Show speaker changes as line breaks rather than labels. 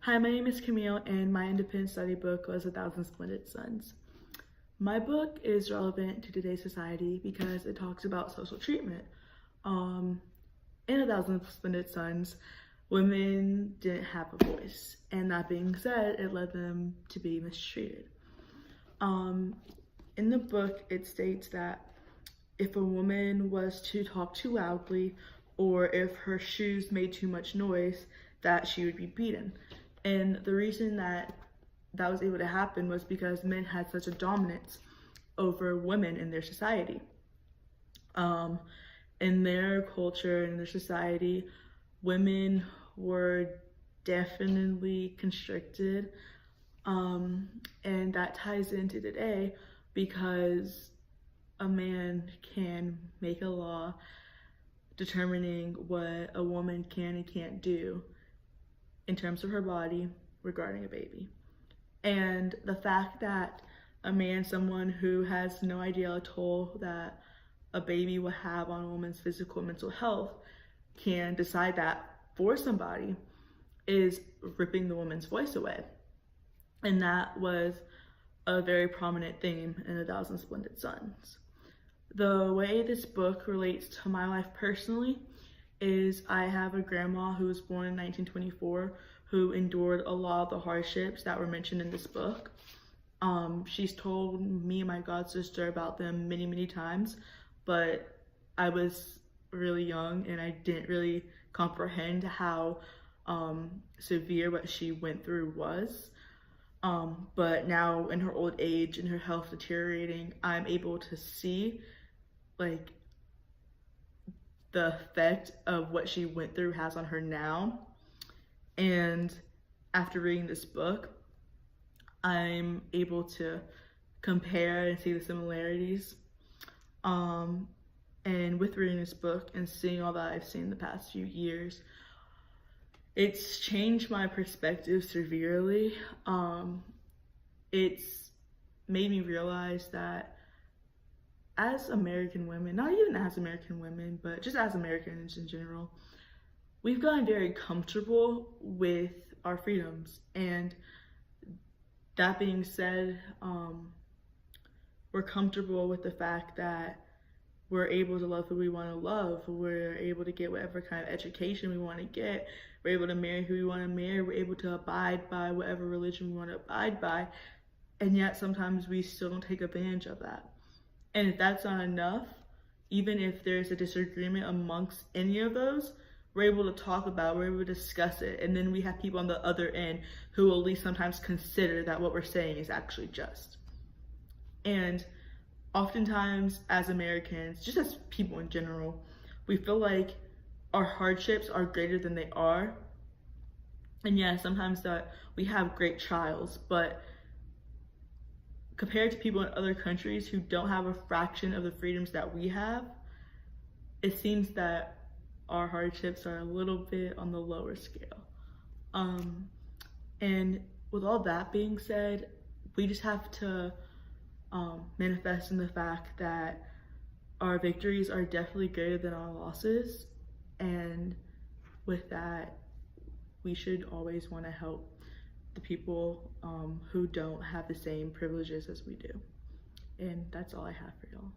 Hi, my name is Camille, and my independent study book was 1,000 Splendid Suns. My book is relevant to today's society because it talks about social treatment. In 1,000 Splendid Suns, women didn't have a voice, and that being said, it led them to be mistreated. In the book, it states that if a woman was to talk too loudly, or if her shoes made too much noise, that she would be beaten. And the reason that was able to happen was because men had such a dominance over women in their society. In their culture, in their society, women were definitely constricted. And that ties into today because a man can make a law determining what a woman can and can't do in terms of her body regarding a baby. And the fact that a man, someone who has no idea the toll that a baby will have on a woman's physical and mental health, can decide that for somebody is ripping the woman's voice away. And that was a very prominent theme in 1,000 Splendid Suns. The way this book relates to my life personally is I have a grandma who was born in 1924 who endured a lot of the hardships that were mentioned in this book. She's told me and my god sister about them many, many times, but I was really young and I didn't really comprehend how severe what she went through was. But now in her old age and her health deteriorating, I'm able to see like the effect of what she went through has on her now. And after reading this book, I'm able to compare and see the similarities. And with reading this book and seeing all that I've seen the past few years, it's changed my perspective severely. It's made me realize that as American women, not even as American women, but just as Americans in general, we've gotten very comfortable with our freedoms. And that being said, we're comfortable with the fact that we're able to love who we want to love. We're able to get whatever kind of education we want to get. We're able to marry who we want to marry. We're able to abide by whatever religion we want to abide by. And yet sometimes we still don't take advantage of that. And if that's not enough, even if there's a disagreement amongst any of those, we're able to talk about it, we're able to discuss it, and then we have people on the other end who will at least sometimes consider that what we're saying is actually just. And oftentimes as Americans, just as people in general, we feel like our hardships are greater than they are. And yeah, sometimes that we have great trials, but compared to people in other countries who don't have a fraction of the freedoms that we have, it seems that our hardships are a little bit on the lower scale. And with all that being said, we just have to manifest in the fact that our victories are definitely greater than our losses. And with that, we should always want to help the people who don't have the same privileges as we do. And that's all I have for y'all.